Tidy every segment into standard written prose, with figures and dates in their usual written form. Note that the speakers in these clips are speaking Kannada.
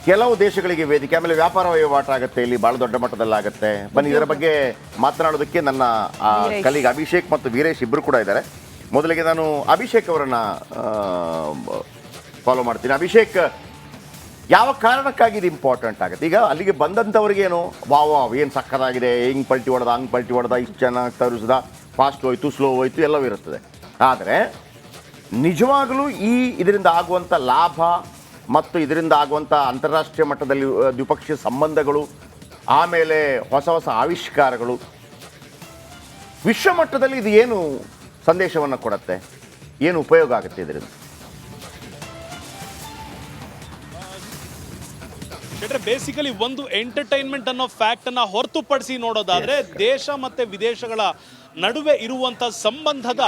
ಕೆಲವು ದೇಶಗಳಿಗೆ ವೇದಿಕೆ, ಆಮೇಲೆ ವ್ಯಾಪಾರ ವಹಿವಾಟು ಆಗುತ್ತೆ, ಇಲ್ಲಿ ಬಹಳ ದೊಡ್ಡ ಮಟ್ಟದಲ್ಲಾಗುತ್ತೆ. ಬನ್ನಿ ಇದರ ಬಗ್ಗೆ ಮಾತನಾಡೋದಕ್ಕೆ ನನ್ನ ಕಲೀಗ್ ಅಭಿಷೇಕ್ ಮತ್ತು ವೀರೇಶ್ ಇಬ್ಬರು ಕೂಡ ಇದ್ದಾರೆ. ಮೊದಲಿಗೆ ನಾನು ಅಭಿಷೇಕ್ ಅವರನ್ನ ಫಾಲೋ ಮಾಡ್ತೀನಿ. ಅಭಿಷೇಕ್, ಯಾವ ಕಾರಣಕ್ಕಾಗಿ ಇದು ಇಂಪಾರ್ಟೆಂಟ್ ಆಗುತ್ತೆ? ಈಗ ಅಲ್ಲಿಗೆ ಬಂದಂಥವ್ರಿಗೇನು ವಾವ್ ಏನು ಸಕ್ಕತ್ತಾಗಿದೆ, ಹಿಂಗೆ ಪಲ್ಟಿ ಹೊಡೆದ ಹಂಗೆ ಪಲ್ಟಿ ಹೊಡೆದ, ಇಷ್ಟು ಚೆನ್ನಾಗಿ ತರಿಸ್ದ, ಫಾಸ್ಟ್ ಹೋಯ್ತು ಸ್ಲೋ ಹೋಯ್ತು ಎಲ್ಲವೂ ಇರುತ್ತದೆ. ಆದರೆ ನಿಜವಾಗಲೂ ಇದರಿಂದ ಆಗುವಂಥ ಲಾಭ ಮತ್ತು ಇದರಿಂದ ಆಗುವಂಥ ಅಂತಾರಾಷ್ಟ್ರೀಯ ಮಟ್ಟದಲ್ಲಿ ದ್ವಿಪಕ್ಷೀಯ ಸಂಬಂಧಗಳು, ಆಮೇಲೆ ಹೊಸ ಹೊಸ ಆವಿಷ್ಕಾರಗಳು, ವಿಶ್ವ ಮಟ್ಟದಲ್ಲಿ ಇದು ಏನು ಸಂದೇಶವನ್ನು ಕೊಡುತ್ತೆ, ಏನು ಉಪಯೋಗ ಆಗುತ್ತೆ ಇದರಿಂದ? ಬೇಸಿಕಲಿ ಒಂದು ಎಂಟರ್ಟೈನ್ಮೆಂಟ್ ಅನ್ನೋ ಫ್ಯಾಕ್ಟ್ ಅನ್ನ ಹೊರತುಪಡಿಸಿ ನೋಡೋದಾದ್ರೆ ದೇಶ ಮತ್ತೆ ವಿದೇಶಗಳ ನಡುವೆ ಇರುವಂತ ಸಂಬಂಧದ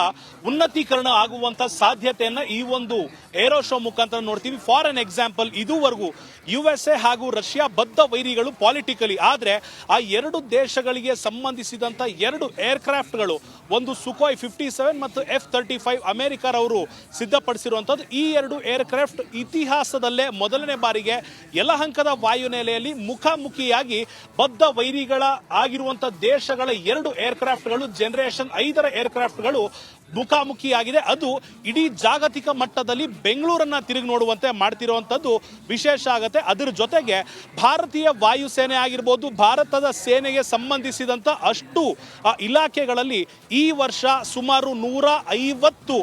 ಉನ್ನತೀಕರಣ ಆಗುವಂತ ಸಾಧ್ಯತೆಯನ್ನ ಈ ಒಂದು ಏರೋ ಶೋ ಮುಖಾಂತರ ನೋಡ್ತೀವಿ. ಫಾರ್ ಅನ್ ಎಕ್ಸಾಂಪಲ್, ಇದುವರೆಗೂ USA ಹಾಗೂ ರಷ್ಯಾ ಬದ್ಧ ವೈರಿಗಳು ಪಾಲಿಟಿಕಲಿ. ಆದ್ರೆ ಆ ಎರಡು ದೇಶಗಳಿಗೆ ಸಂಬಂಧಿಸಿದಂತ ಎರಡು ಏರ್ಕ್ರಾಫ್ಟ್ಗಳು, ಒಂದು ಸುಖೋಯ್ 57 ಮತ್ತು F-35 ಅಮೆರಿಕರವರು ಸಿದ್ಧಪಡಿಸಿರುವಂತದ್ದು. ಈ ಎರಡು ಏರ್ಕ್ರಾಫ್ಟ್ ಇತಿಹಾಸದಲ್ಲೇ ಮೊದಲನೇ ಬಾರಿಗೆ ಯಲಹಂಕದ ವಾಯುನೆಲೆಯಲ್ಲಿ ಮುಖಾಮುಖಿಯಾಗಿ ಬದ್ಧ ವೈರಿಗಳ ಆಗಿರುವಂತ ದೇಶಗಳ ಎರಡು ಏರ್ಕ್ರಾಫ್ಟ್ಗಳು, ಜನರೇಷನ್ 5ರ ಏರ್ಕ್ರಾಫ್ಟ್ಗಳು ಮುಖಾಮುಖಿಯಾಗಿದೆ. ಅದು ಇಡೀ ಜಾಗತಿಕ ಮಟ್ಟದಲ್ಲಿ ಬೆಂಗಳೂರನ್ನ ತಿರುಗಿ ನೋಡುವಂತೆ ಮಾಡ್ತಿರುವಂತದ್ದು ವಿಶೇಷ ಆಗುತ್ತೆ. ಅದರ ಜೊತೆಗೆ ಭಾರತೀಯ ವಾಯುಸೇನೆ ಆಗಿರ್ಬೋದು, ಭಾರತದ ಸೇನೆಗೆ ಸಂಬಂಧಿಸಿದಂತ ಅಷ್ಟು ಇಲಾಖೆಗಳಲ್ಲಿ ಈ ವರ್ಷ ಸುಮಾರು 150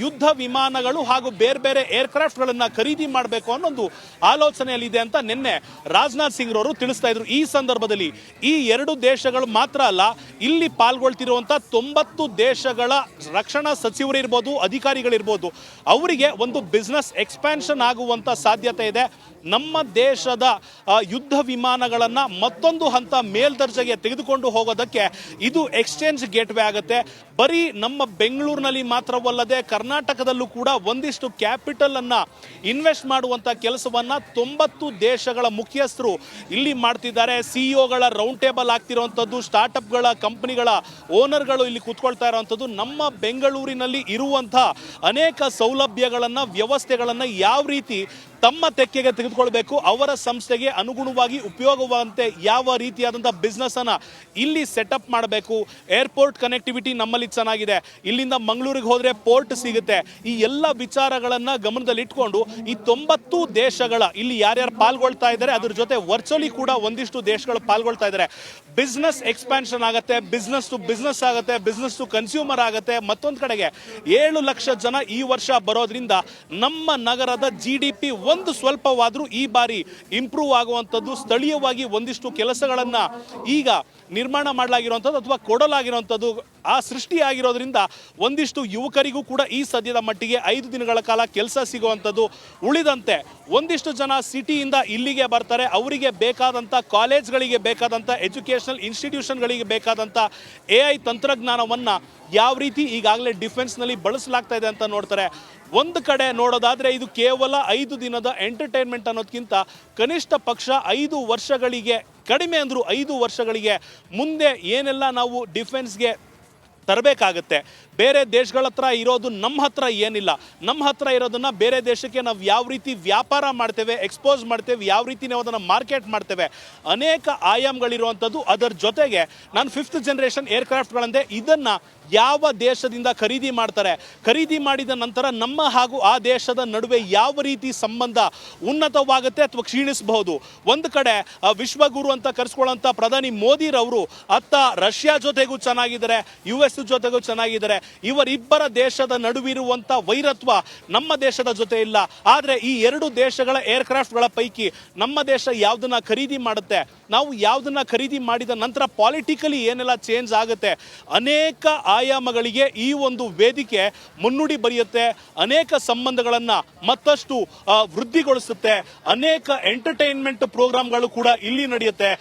ಯುದ್ಧ ವಿಮಾನಗಳು ಹಾಗೂ ಬೇರೆ ಬೇರೆ ಏರ್ಕ್ರಾಫ್ಟ್ಗಳನ್ನ ಖರೀದಿ ಮಾಡಬೇಕು ಅನ್ನೋ ಆಲೋಚನೆಯಲ್ಲಿದೆ ಅಂತ ನಿನ್ನೆ ರಾಜನಾಥ್ ಸಿಂಗ್ ರವರು ತಿಳಿಸ್ತಾ ಇದ್ರು. ಈ ಸಂದರ್ಭದಲ್ಲಿ ಈ ಎರಡು ದೇಶಗಳು ಮಾತ್ರ ಅಲ್ಲ, ಇಲ್ಲಿ ಪಾಲ್ಗೊಳ್ತಿರುವಂತ 90 ದೇಶಗಳ ರಕ್ಷಣಾ ಸಚಿವರಿರ್ಬೋದು, ಅಧಿಕಾರಿಗಳಿರ್ಬೋದು, ಅವರಿಗೆ ಒಂದು ಬಿಸ್ನೆಸ್ ಎಕ್ಸ್ಪ್ಯಾನ್ಷನ್ ಆಗುವಂತ ಸಾಧ್ಯತೆ ಇದೆ. ನಮ್ಮ ದೇಶದ ಯುದ್ಧ ವಿಮಾನಗಳನ್ನ ಮತ್ತೊಂದು ಹಂತ ಮೇಲ್ದರ್ಜೆಗೆ ತೆಗೆದುಕೊಂಡು ಹೋಗೋದಕ್ಕೆ ಇದು ಎಕ್ಸ್ಚೇಂಜ್ ಗೇಟ್ವೇ ಆಗುತ್ತೆ. ಬರೀ ನಮ್ಮ ಬೆಂಗಳೂರಿನಲ್ಲಿ ಮಾತ್ರವಲ್ಲದೆ ಕರ್ನಾಟಕದಲ್ಲೂ ಕೂಡ ಒಂದಿಷ್ಟು ಕ್ಯಾಪಿಟಲ್ ಅನ್ನ ಇನ್ವೆಸ್ಟ್ ಮಾಡುವಂತ ಕೆಲಸವನ್ನ 90 ದೇಶಗಳ ಮುಖ್ಯಸ್ಥರು ಇಲ್ಲಿ ಮಾಡ್ತಿದ್ದಾರೆ. ಸಿಇಒಗಳ ರೌಂಡ್ ಟೇಬಲ್ ಆಗ್ತಿರುವಂತದ್ದು, ಸ್ಟಾರ್ಟ್ಅಪ್ಗಳ ಕಂಪನಿಗಳ ಓನರ್ಗಳು ಇಲ್ಲಿ ಕೂತ್ಕೊಳ್ತಾ ಇರುವಂತದ್ದು. ನಮ್ಮ ಬೆಂಗಳೂರಿನಲ್ಲಿ ಇರುವಂತಹ ಅನೇಕ ಸೌಲಭ್ಯಗಳನ್ನ, ವ್ಯವಸ್ಥೆಗಳನ್ನ ಯಾವ ರೀತಿ ತಮ್ಮ ತೆಕ್ಕೆಗೆ ತೆಗೆದುಕೊಳ್ಬೇಕು, ಅವರ ಸಂಸ್ಥೆಗೆ ಅನುಗುಣವಾಗಿ ಉಪಯೋಗವಾಗುವಂತೆ ಯಾವ ರೀತಿಯಾದಂತಹ ಬಿಸ್ನೆಸ್ ಅನ್ನ ಇಲ್ಲಿ ಸೆಟಪ್ ಮಾಡಬೇಕು. ಏರ್ಪೋರ್ಟ್ ಕನೆಕ್ಟಿವಿಟಿ ನಮ್ಮಲ್ಲಿ ಚೆನ್ನಾಗಿದೆ, ಇಲ್ಲಿಂದ ಮಂಗಳೂರಿಗೆ ಹೋದ್ರೆ ಪೋರ್ಟ್ ಸಿಗುತ್ತೆ. ಈ ಎಲ್ಲ ವಿಚಾರಗಳನ್ನ ಗಮನದಲ್ಲಿಟ್ಕೊಂಡು ಈ 90 ದೇಶಗಳ ಇಲ್ಲಿ ಯಾರ್ಯಾರು ಪಾಲ್ಗೊಳ್ತಾ ಇದ್ದಾರೆ, ಅದ್ರ ಜೊತೆ ವರ್ಚುವಲಿ ಕೂಡ ಒಂದಿಷ್ಟು ದೇಶಗಳು ಪಾಲ್ಗೊಳ್ತಾ ಇದ್ದಾರೆ. ಬಿಸ್ನೆಸ್ ಎಕ್ಸ್ಪ್ಯಾನ್ಷನ್ ಆಗುತ್ತೆ, ಬಿಸ್ನೆಸ್ ಟು ಬಿಸ್ನೆಸ್ ಆಗುತ್ತೆ, ಬಿಸ್ನೆಸ್ ಟು ಕನ್ಸ್ಯೂಮರ್ ಆಗುತ್ತೆ. ಮತ್ತೊಂದು ಕಡೆಗೆ 7 ಲಕ್ಷ ಜನ ಈ ವರ್ಷ ಬರೋದ್ರಿಂದ ನಮ್ಮ ನಗರದ GDP ಒಂದು ಸ್ವಲ್ಪವಾದ್ರೂ ಈ ಬಾರಿ ಇಂಪ್ರೂವ್ ಆಗುವಂಥದ್ದು. ಸ್ಥಳೀಯವಾಗಿ ಒಂದಿಷ್ಟು ಕೆಲಸಗಳನ್ನ ಈಗ ನಿರ್ಮಾಣ ಮಾಡಲಾಗಿರುವಂಥದ್ದು ಅಥವಾ ಕೊಡಲಾಗಿರುವಂಥದ್ದು ಆ ಸೃಷ್ಟಿಯಾಗಿರೋದ್ರಿಂದ ಒಂದಿಷ್ಟು ಯುವಕರಿಗೂ ಕೂಡ ಈ ಸದ್ಯದ ಮಟ್ಟಿಗೆ 5 ದಿನಗಳ ಕಾಲ ಕೆಲಸ ಸಿಗುವಂಥದ್ದು. ಉಳಿದಂತೆ ಒಂದಿಷ್ಟು ಜನ ಸಿಟಿಯಿಂದ ಇಲ್ಲಿಗೆ ಬರ್ತಾರೆ, ಅವರಿಗೆ ಬೇಕಾದಂಥ ಕಾಲೇಜ್ಗಳಿಗೆ ಬೇಕಾದಂಥ ಎಜುಕೇಷನಲ್ ಇನ್ಸ್ಟಿಟ್ಯೂಷನ್ಗಳಿಗೆ ಬೇಕಾದಂಥ AI ತಂತ್ರಜ್ಞಾನವನ್ನ ಯಾವ ರೀತಿ ಈಗಾಗಲೇ ಡಿಫೆನ್ಸ್ನಲ್ಲಿ ಬಳಸಲಾಗ್ತಾ ಇದೆ ಅಂತ ನೋಡ್ತಾರೆ. ಒಂದು ಕಡೆ ನೋಡೋದಾದ್ರೆ ಇದು ಕೇವಲ 5 ದಿನದ ಎಂಟರ್ಟೈನ್ಮೆಂಟ್ ಅನ್ನೋದಕ್ಕಿಂತ ಕನಿಷ್ಠ ಪಕ್ಷ 5 ವರ್ಷಗಳಿಗೆ, ಕಡಿಮೆ ಅಂದ್ರೂ 5 ವರ್ಷಗಳಿಗೆ ಮುಂದೆ ಏನೆಲ್ಲ ನಾವು ಡಿಫೆನ್ಸ್ಗೆ ತರಬೇಕಾಗತ್ತೆ. ಬೇರೆ ದೇಶಗಳ ಹತ್ರ ಇರೋದು ನಮ್ಮ ಹತ್ರ ಏನಿಲ್ಲ, ನಮ್ಮ ಹತ್ರ ಇರೋದನ್ನ ಬೇರೆ ದೇಶಕ್ಕೆ ನಾವು ಯಾವ ರೀತಿ ವ್ಯಾಪಾರ ಮಾಡ್ತೇವೆ, ಎಕ್ಸ್ಪೋಸ್ ಮಾಡ್ತೇವೆ, ಯಾವ ರೀತಿ ನಾವು ಅದನ್ನು ಮಾರ್ಕೆಟ್ ಮಾಡ್ತೇವೆ, ಅನೇಕ ಆಯಾಮಗಳಿರುವಂಥದ್ದು. ಅದರ ಜೊತೆಗೆ ನಾನು 5th ಜನರೇಷನ್ ಏರ್ಕ್ರಾಫ್ಟ್ಗಳಂತೆ ಇದನ್ನ ಯಾವ ದೇಶದಿಂದ ಖರೀದಿ ಮಾಡ್ತಾರೆ, ಖರೀದಿ ಮಾಡಿದ ನಂತರ ನಮ್ಮ ಹಾಗೂ ಆ ದೇಶದ ನಡುವೆ ಯಾವ ರೀತಿ ಸಂಬಂಧ ಉನ್ನತವಾಗುತ್ತೆ ಅಥವಾ ಕ್ಷೀಣಿಸಬಹುದು. ಒಂದು ಕಡೆ ವಿಶ್ವಗುರು ಅಂತ ಕರೆಸ್ಕೊಳ್ಳುವಂಥ ಪ್ರಧಾನಿ ಮೋದಿರವರು ಅತ್ತ ರಷ್ಯಾ ಜೊತೆಗೂ ಚೆನ್ನಾಗಿದ್ದಾರೆ, US ಜೊತೆಗೂ ಚೆನ್ನಾಗಿದ್ದಾರೆ. ಇವರಿಬ್ಬರ ದೇಶದ ನಡುವಿರುವಂತ ವೈರತ್ವ ನಮ್ಮ ದೇಶದ ಜೊತೆ ಇಲ್ಲ. ಆದ್ರೆ ಈ ಎರಡು ದೇಶಗಳ ಏರ್ಕ್ರಾಫ್ಟ್ಗಳ ಪೈಕಿ ನಮ್ಮ ದೇಶ ಯಾವ್ದನ್ನ ಖರೀದಿ ಮಾಡುತ್ತೆ, ನಾವು ಯಾವ್ದನ್ನ ಖರೀದಿ ಮಾಡಿದ ನಂತರ ಪಾಲಿಟಿಕಲಿ ಏನೆಲ್ಲ ಚೇಂಜ್ ಆಗುತ್ತೆ, ಅನೇಕ ಆಯಾಮಗಳಿಗೆ ಈ ಒಂದು ವೇದಿಕೆ ಮುನ್ನುಡಿ ಬರೆಯುತ್ತೆ. ಅನೇಕ ಸಂಬಂಧಗಳನ್ನ ಮತ್ತಷ್ಟು ವೃದ್ಧಿಗೊಳಿಸುತ್ತೆ. ಅನೇಕ ಎಂಟರ್ಟೈನ್ಮೆಂಟ್ ಪ್ರೋಗ್ರಾಮ್ಗಳು ಕೂಡ ಇಲ್ಲಿ ನಡೆಯುತ್ತೆ.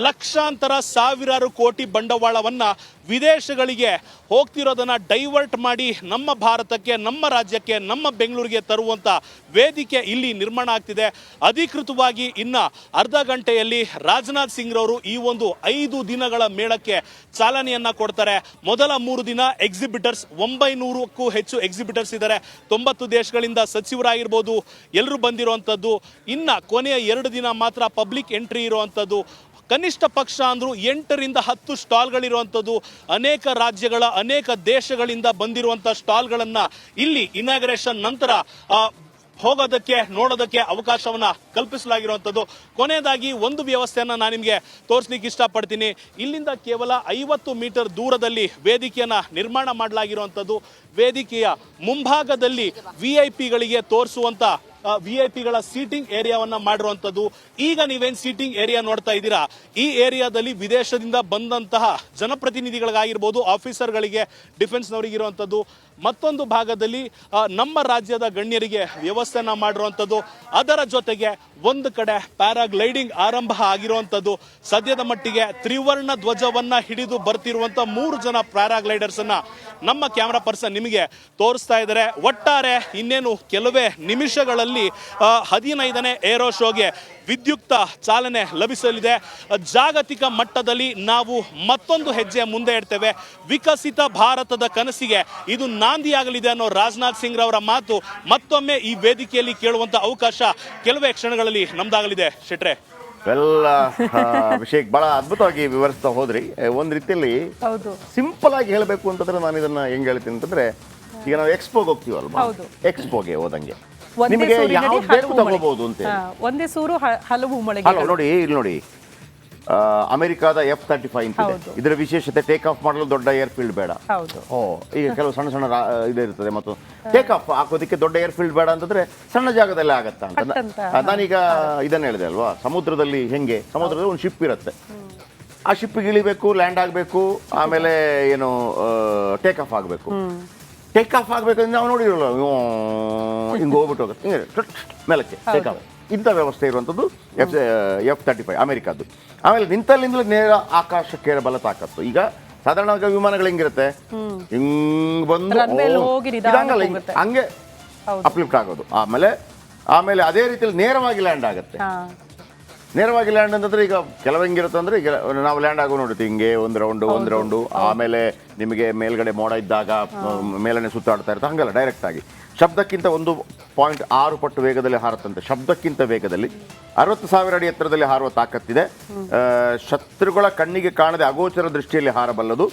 ಲಕ್ಷಾಂತರ ಸಾವಿರಾರು ಕೋಟಿ ಬಂಡವಾಳವನ್ನ ವಿದೇಶಗಳಿಗೆ ಹೋಗ್ತಿರೋದನ್ನ ಡೈವರ್ಟ್ ಮಾಡಿ ನಮ್ಮ ಭಾರತಕ್ಕೆ, ನಮ್ಮ ರಾಜ್ಯಕ್ಕೆ, ನಮ್ಮ ಬೆಂಗಳೂರಿಗೆ ತರುವಂಥ ವೇದಿಕೆ ಇಲ್ಲಿ ನಿರ್ಮಾಣ ಆಗ್ತಿದೆ. ಅಧಿಕೃತವಾಗಿ ಇನ್ನ ಅರ್ಧ ಗಂಟೆಯಲ್ಲಿ ರಾಜನಾಥ್ ಸಿಂಗ್ ರವರು ಈ ಒಂದು 5 ದಿನಗಳ ಮೇಳಕ್ಕೆ ಚಾಲನೆಯನ್ನ ಕೊಡ್ತಾರೆ. ಮೊದಲ 3 ದಿನ ಎಕ್ಸಿಬಿಟರ್ಸ್, 900ಕ್ಕೂ ಹೆಚ್ಚು ಎಕ್ಸಿಬಿಟರ್ಸ್ ಇದ್ದಾರೆ. 90 ದೇಶಗಳಿಂದ ಸಚಿವರಾಗಿರ್ಬೋದು, ಎಲ್ಲರೂ ಬಂದಿರುವಂಥದ್ದು. ಇನ್ನ ಕೊನೆಯ 2 ದಿನ ಮಾತ್ರ ಪಬ್ಲಿಕ್ ಎಂಟ್ರಿ ಇರುವಂಥದ್ದು. ಕನಿಷ್ಠ ಪಕ್ಷ ಅಂದರೂ 8ರಿಂದ 10 ಸ್ಟಾಲ್ಗಳಿರುವಂಥದ್ದು. ಅನೇಕ ರಾಜ್ಯಗಳ, ಅನೇಕ ದೇಶಗಳಿಂದ ಬಂದಿರುವಂಥ ಸ್ಟಾಲ್ಗಳನ್ನು ಇಲ್ಲಿ ಇನಾಗ್ರೇಷನ್ ನಂತರ ಹೋಗೋದಕ್ಕೆ, ನೋಡೋದಕ್ಕೆ ಅವಕಾಶವನ್ನ ಕಲ್ಪಿಸಲಾಗಿರುವಂಥದ್ದು. ಕೊನೆಯದಾಗಿ ಒಂದು ವ್ಯವಸ್ಥೆಯನ್ನು ನಾನು ನಿಮಗೆ ತೋರಿಸ್ಲಿಕ್ಕೆ ಇಷ್ಟಪಡ್ತೀನಿ. ಇಲ್ಲಿಂದ ಕೇವಲ 50 ಮೀಟರ್ ದೂರದಲ್ಲಿ ವೇದಿಕೆಯನ್ನು ನಿರ್ಮಾಣ ಮಾಡಲಾಗಿರುವಂಥದ್ದು. ವೇದಿಕೆಯ ಮುಂಭಾಗದಲ್ಲಿ VIP ಗಳಿಗೆ ತೋರಿಸುವಂಥ VIP ಗಳ ಸೀಟಿಂಗ್ ಏರಿಯಾವನ್ನ ಮಾಡಿರುವಂಥದ್ದು. ಈಗ ನೀವೇನು ಸೀಟಿಂಗ್ ಏರಿಯಾ ನೋಡ್ತಾ ಇದ್ದೀರಾ, ಈ ಏರಿಯಾದಲ್ಲಿ ವಿದೇಶದಿಂದ ಬಂದಂತಹ ಜನಪ್ರತಿನಿಧಿಗಳಿಗಾಗಿರ್ಬೋದು, ಆಫೀಸರ್ಗಳಿಗೆ, ಡಿಫೆನ್ಸ್ನವರಿಗಿರುವಂಥದ್ದು. ಮತ್ತೊಂದು ಭಾಗದಲ್ಲಿ ನಮ್ಮ ರಾಜ್ಯದ ಗಣ್ಯರಿಗೆ ವ್ಯವಸ್ಥೆನ ಮಾಡಿರುವಂಥದ್ದು. ಅದರ ಜೊತೆಗೆ ಒಂದು ಕಡೆ ಪ್ಯಾರಾಗ್ಲೈಡಿಂಗ್ ಆರಂಭ ಆಗಿರುವಂಥದ್ದು. ಸದ್ಯದ ಮಟ್ಟಿಗೆ ತ್ರಿವರ್ಣ ಧ್ವಜವನ್ನ ಹಿಡಿದು ಬರ್ತಿರುವಂಥ 3 ಜನ ಪ್ಯಾರಾಗ್ಲೈಡರ್ಸ್ ಅನ್ನ ನಮ್ಮ ಕ್ಯಾಮರಾ ಪರ್ಸನ್ ನಿಮಗೆ ತೋರಿಸ್ತಾ ಇದ್ದಾರೆ. ಒಟ್ಟಾರೆ ಇನ್ನೇನು ಕೆಲವೇ ನಿಮಿಷಗಳಲ್ಲಿ 15ನೇ ಏರೋ ಶೋಗೆ ವಿದ್ಯುಕ್ತ ಚಾಲನೆ ಲಭಿಸಲಿದೆ. ಜಾಗತಿಕ ಮಟ್ಟದಲ್ಲಿ ನಾವು ಮತ್ತೊಂದು ಹೆಜ್ಜೆ ಮುಂದೆ ಇಡ್ತೇವೆ. ವಿಕಸಿತ ಭಾರತದ ಕನಸಿಗೆ ಇದು ನಾಂದಿಯಾಗಲಿದೆ ಅನ್ನೋ ರಾಜನಾಥ್ ಸಿಂಗ್ ರವರ ಮಾತು ಮತ್ತೊಮ್ಮೆ ಈ ವೇದಿಕೆಯಲ್ಲಿ ಕೇಳುವಂತ ಅವಕಾಶ ಕೆಲವೇ ಕ್ಷಣಗಳಲ್ಲಿ ನಮ್ದಾಗಲಿದೆ. ಶೆಟ್ರೆ, ಅಭಿಷೇಕ್ ಬಹಳ ಅದ್ಭುತವಾಗಿ ವಿವರಿಸ್ತಾ ಹೋದ್ರಿ. ಒಂದ್ ರೀತಿಯಲ್ಲಿ ಸಿಂಪಲ್ ಆಗಿ ಹೇಳಬೇಕು ಅಂತಂದ್ರೆ ನಾನು ಇದನ್ನ ಹೆಂಗ್ ಹೇಳ್ತೀನಿ ಅಂತಂದ್ರೆ, ಈಗ ನಾವು ಎಕ್ಸ್ಪೋಗೆ ಹೋಗ್ತೀವಲ್ವಾ, ಎಕ್ಸ್ಪೋಗೆ ಹೋದಂಗೆ ನಿಮಗೆ ಯಾವ್ದು ಬೇಕು ತಗೋಬಹುದು ಅಂತ. ಒಂದೇ ಸೂರು ಹಲವು ನೋಡಿ, ಇಲ್ಲಿ ನೋಡಿ, ಅಮೆರಿಕಾದ F-35 ಅಂತ ಇದೆ. ಇದರ ವಿಶೇಷತೆ ಟೇಕ್ ಆಫ್ ಮಾಡಲು ದೊಡ್ಡ ಏರ್ಫೀಲ್ಡ್ ಬೇಡ. ಈಗ ಕೆಲವು ಸಣ್ಣ ಸಣ್ಣ ಇದಿರ್ತದೆ, ಮತ್ತು ಟೇಕ್ ಆಫ್ ಹಾಕೋದಕ್ಕೆ ದೊಡ್ಡ ಏರ್ಫೀಲ್ಡ್ ಬೇಡ ಅಂತಂದ್ರೆ ಸಣ್ಣ ಜಾಗದಲ್ಲೇ ಆಗತ್ತಾ ಅಂತ. ನಾನೀಗ ಇದನ್ನ ಹೇಳಿದೆ ಅಲ್ವಾ, ಸಮುದ್ರದಲ್ಲಿ ಹೆಂಗೆ, ಸಮುದ್ರದಲ್ಲಿ ಒಂದು ಶಿಪ್ ಇರುತ್ತೆ, ಆ ಶಿಪ್ಪಿಗೆ ಇಳಿಬೇಕು, ಲ್ಯಾಂಡ್ ಆಗಬೇಕು, ಆಮೇಲೆ ಏನು ಟೇಕ್ ಆಫ್ ಆಗಬೇಕು. ಟೇಕ್ ಆಫ್ ಆಗಬೇಕಂದ್ರೆ ನಾವು ನೋಡಿರಲ್ಲ, ಹಿಂಗೆ ಹೋಗ್ಬಿಟ್ಟು ಹೋಗುತ್ತೆ, ಹಿಂಗೆ ಮೇಲಕ್ಕೆ ಟೇಕ್ ಆಫ್. ಇಂಥ ವ್ಯವಸ್ಥೆ ಇರುವಂಥದ್ದು F-35 ಅಮೆರಿಕದ್ದು. ಆಮೇಲೆ ನಿಂತಲ್ಲಿಂದಲೇ ನೇರ ಆಕಾಶಕ್ಕೆ ಬಲ ತಾಕತ್ತು. ಈಗ ಸಾಧಾರಣವಾಗಿ ವಿಮಾನಗಳು ಹೆಂಗಿರುತ್ತೆ, ಹಿಂಗ್ ಬಂದು ಹಂಗೆ ಅಪ್ಲಿಫ್ಟ್ ಆಗೋದು. ಆಮೇಲೆ ಅದೇ ರೀತಿಯಲ್ಲಿ ನೇರವಾಗಿ ಲ್ಯಾಂಡ್ ಆಗುತ್ತೆ. ನೇರವಾಗಿ ಲ್ಯಾಂಡ್ ಅಂತಂದ್ರೆ ಈಗ ಕೆಲವು ಹೆಂಗಿರುತ್ತೆ ಅಂದ್ರೆ, ಈಗ ನಾವು ಲ್ಯಾಂಡ್ ಆಗೋ ನೋಡ್ತೀವಿ ಹಿಂಗೆ ಒಂದು ರೌಂಡು, ಆಮೇಲೆ ನಿಮಗೆ ಮೇಲ್ಗಡೆ ಮೋಡ ಇದ್ದಾಗ ಮೇಲನೆ ಸುತ್ತಾಡ್ತಾ ಇರುತ್ತೆ. ಹಂಗಲ್ಲ, ಡೈರೆಕ್ಟ್ ಆಗಿ ಶಬ್ದಕ್ಕಿಂತ 1.6 ಪಟ್ಟು ವೇಗದಲ್ಲಿ ಹಾರುತ್ತಂತೆ. ಶಬ್ದಕ್ಕಿಂತ ವೇಗದಲ್ಲಿ 60,000 ಅಡಿ ಎತ್ತರದಲ್ಲಿ ಹಾರುವ ತಾಕತ್ತಿದೆ. ಶತ್ರುಗಳ ಕಣ್ಣಿಗೆ ಕಾಣದೆ ಅಗೋಚರ ದೃಷ್ಟಿಯಲ್ಲಿ ಹಾರಬಲ್ಲದು.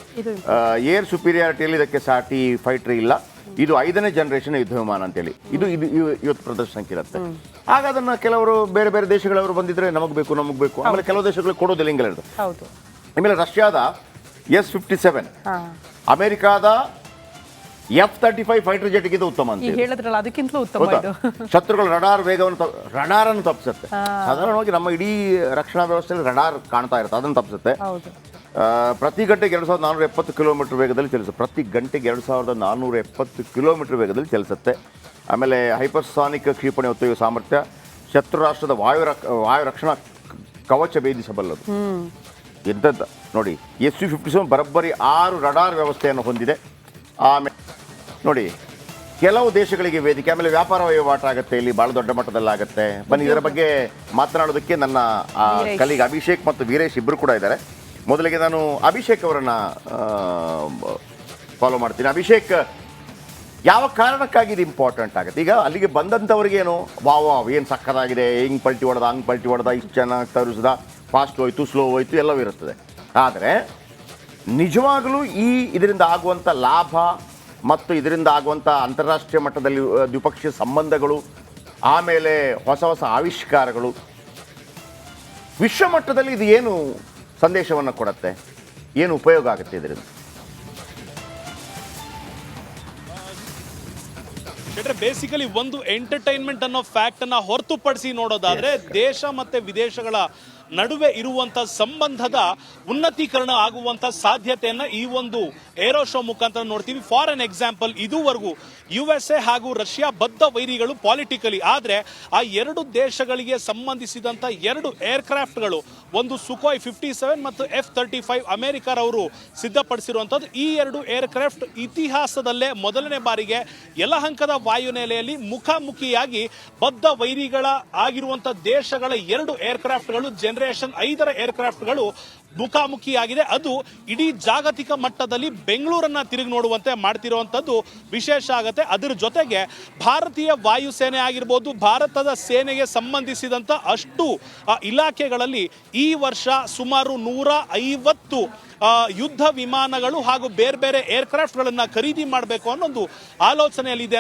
ಏರ್ ಸುಪೀರಿಯಾರಿಟಿಯಲ್ಲಿ ಇದಕ್ಕೆ ಸಾಟಿ ಫೈಟರ್ ಇಲ್ಲ. ಇದು 5ನೇ ಜನರೇಷನ್ ಯುದ್ಧ ವಿಮಾನ ಅಂತೇಳಿ ಇದು ಇವತ್ತು ಪ್ರದರ್ಶನಕ್ಕೆ ಇರುತ್ತೆ. ಆಗ ಅದನ್ನ ಕೆಲವರು ಬೇರೆ ಬೇರೆ ದೇಶಗಳವರು ಬಂದಿದ್ರೆ ನಮಗೆ ಬೇಕು. ಆಮೇಲೆ ಕೆಲವು ದೇಶಗಳು ಕೊಡೋದಿಲ್ಲ, ಹಿಂಗೆಲ್ಲ ಇರುತ್ತೆ. ಆಮೇಲೆ ರಷ್ಯಾದ S-57, ಅಮೆರಿಕಾದ F-35 ಫೈಟರ್ ಜೆಟ್ಗಿಂತ ಉತ್ತಮ ಅಂತ ಹೇಳಿದ್ರಲ್ಲ, ಅದಕ್ಕಿಂತಲೂ ಉತ್ತಮ. ಶತ್ರುಗಳ ರಡಾರನ್ನು ತಪ್ಪಿಸುತ್ತೆ. ಸಾಧಾರಣವಾಗಿ ನಮ್ಮ ಇಡೀ ರಕ್ಷಣಾ ವ್ಯವಸ್ಥೆಯಲ್ಲಿ ರಡಾರ್ ಕಾಣ್ತಾ ಇರುತ್ತೆ, ಅದನ್ನು ತಪ್ಪಿಸುತ್ತೆ. ಪ್ರತಿ ಗಂಟೆಗೆ 2470 ಕಿಲೋಮೀಟರ್ ವೇಗದಲ್ಲಿ ಚಲಿಸುತ್ತೆ. ಪ್ರತಿ ಗಂಟೆಗೆ 2470 ಕಿಲೋಮೀಟರ್ ವೇಗದಲ್ಲಿ ಚಲಿಸುತ್ತೆ. ಆಮೇಲೆ ಹೈಪರ್ಸಾನಿಕ್ ಕ್ಷಿಪಣಿ ಹೊತ್ತೊಯ್ಯುವ ಸಾಮರ್ಥ್ಯ, ಶತ್ರು ರಾಷ್ಟ್ರದ ವಾಯು ರಕ್ಷಣಾ ಕವಚ ಭೇದಿಸಬಲ್ಲದು. ಎಂಥದ್ದು ನೋಡಿ, Su-57 ಬರೋಬ್ಬರಿ 6 ರಡಾರ್ ವ್ಯವಸ್ಥೆಯನ್ನು ಹೊಂದಿದೆ. ಆಮೇಲೆ ನೋಡಿ, ಕೆಲವು ದೇಶಗಳಿಗೆ ವೇದಿಕೆ. ಆಮೇಲೆ ವ್ಯಾಪಾರ ವಹಿವಾಟ ಆಗುತ್ತೆ, ಇಲ್ಲಿ ಭಾಳ ದೊಡ್ಡ ಮಟ್ಟದಲ್ಲಿ ಆಗುತ್ತೆ. ಬನ್ನಿ, ಇದರ ಬಗ್ಗೆ ಮಾತನಾಡೋದಕ್ಕೆ ನನ್ನ ಕಲೀಗ್ ಅಭಿಷೇಕ್ ಮತ್ತು ವೀರೇಶ್ ಇಬ್ಬರು ಕೂಡ ಇದ್ದಾರೆ. ಮೊದಲಿಗೆ ನಾನು ಅಭಿಷೇಕ್ ಅವರನ್ನ ಫಾಲೋ ಮಾಡ್ತೀನಿ. ಅಭಿಷೇಕ್, ಯಾವ ಕಾರಣಕ್ಕಾಗಿ ಇದು ಇಂಪಾರ್ಟೆಂಟ್ ಆಗುತ್ತೆ? ಈಗ ಅಲ್ಲಿಗೆ ಬಂದಂಥವ್ರಿಗೇನು ವಾವ್ ಏನು ಸಕ್ಕತ್ತಾಗಿದೆ, ಹಿಂಗೆ ಪಲ್ಟಿ ಹೊಡೆದ, ಹಂಗೆ ಪಲ್ಟಿ ಹೊಡೆದ, ಇಷ್ಟು ಚೆನ್ನಾಗಿ ತರಿಸಿದ, ಫಾಸ್ಟ್ ಹೋಯ್ತು, ಸ್ಲೋ ಹೋಯ್ತು, ಎಲ್ಲವೂ ಇರುತ್ತದೆ. ಆದರೆ ನಿಜವಾಗಲೂ ಇದರಿಂದ ಆಗುವಂಥ ಲಾಭ ಮತ್ತು ಇದರಿಂದ ಆಗುವಂಥ ಅಂತಾರಾಷ್ಟ್ರೀಯ ಮಟ್ಟದಲ್ಲಿ ದ್ವಿಪಕ್ಷೀಯ ಸಂಬಂಧಗಳು, ಆಮೇಲೆ ಹೊಸ ಆವಿಷ್ಕಾರಗಳು, ವಿಶ್ವ ಮಟ್ಟದಲ್ಲಿ ಇದು ಏನು ಸಂದೇಶವನ್ನು ಕೊಡುತ್ತೆ, ಏನು ಉಪಯೋಗ ಆಗುತ್ತೆ ಇದರಿಂದ? ಬೇಸಿಕಲಿ ಒಂದು ಎಂಟರ್ಟೈನ್ಮೆಂಟ್ ಅನ್ನೋ ಫ್ಯಾಕ್ಟ್ ಅನ್ನ ಹೊರತುಪಡಿಸಿ ನೋಡೋದಾದ್ರೆ, ದೇಶ ಮತ್ತೆ ವಿದೇಶಗಳ ನಡುವೆ ಇರುವಂತ ಸಂಬಂಧದ ಉನ್ನತೀಕರಣ ಆಗುವಂತ ಸಾಧ್ಯತೆಯನ್ನ ಈ ಒಂದು ಏರೋ ಶೋ ಮುಖಾಂತರ ನೋಡ್ತೀವಿ. ಫಾರ್ ಅನ್ ಎಕ್ಸಾಂಪಲ್, ಇದುವರೆಗೂ USA ಹಾಗೂ ರಷ್ಯಾ ಬದ್ಧ ವೈರಿಗಳು ಪಾಲಿಟಿಕಲಿ. ಆದ್ರೆ ಆ ಎರಡು ದೇಶಗಳಿಗೆ ಸಂಬಂಧಿಸಿದಂತ ಎರಡು ಏರ್ಕ್ರಾಫ್ಟ್ಗಳು, ಒಂದು ಸುಖೋಯ್ 57 ಮತ್ತು F-35 ಅಮೆರಿಕರವರು ಸಿದ್ಧಪಡಿಸಿರುವಂತದ್ದು. ಈ ಎರಡು ಏರ್ಕ್ರಾಫ್ಟ್ ಇತಿಹಾಸದಲ್ಲೇ ಮೊದಲನೇ ಬಾರಿಗೆ ಯಲಹಂಕದ ವಾಯುನೆಲೆಯಲ್ಲಿ ಮುಖಾಮುಖಿಯಾಗಿ ಬದ್ಧ ವೈರಿಗಳ ಆಗಿರುವಂತ ದೇಶಗಳ ಎರಡು ಏರ್ಕ್ರಾಫ್ಟ್ಗಳು, ಜನರೇಷನ್ 5ರ ಏರ್ಕ್ರಾಫ್ಟ್ಗಳು ಮುಖಾಮುಖಿಯಾಗಿದೆ. ಅದು ಇಡೀ ಜಾಗತಿಕ ಮಟ್ಟದಲ್ಲಿ ಬೆಂಗಳೂರನ್ನ ತಿರುಗಿ ನೋಡುವಂತೆ ಮಾಡ್ತಿರುವಂತದ್ದು ವಿಶೇಷ ಆಗುತ್ತೆ. ಅದರ ಜೊತೆಗೆ ಭಾರತೀಯ ವಾಯುಸೇನೆ ಆಗಿರ್ಬೋದು, ಭಾರತದ ಸೇನೆಗೆ ಸಂಬಂಧಿಸಿದಂತ ಅಷ್ಟು ಇಲಾಖೆಗಳಲ್ಲಿ ಈ ವರ್ಷ ಸುಮಾರು 150 ಯುದ್ಧ ವಿಮಾನಗಳು ಹಾಗೂ ಬೇರೆ ಬೇರೆ ಏರ್ಕ್ರಾಫ್ಟ್ಗಳನ್ನ ಖರೀದಿ ಮಾಡಬೇಕು ಅನ್ನೋ ಒಂದು ಆಲೋಚನೆಯಲ್ಲಿದೆ.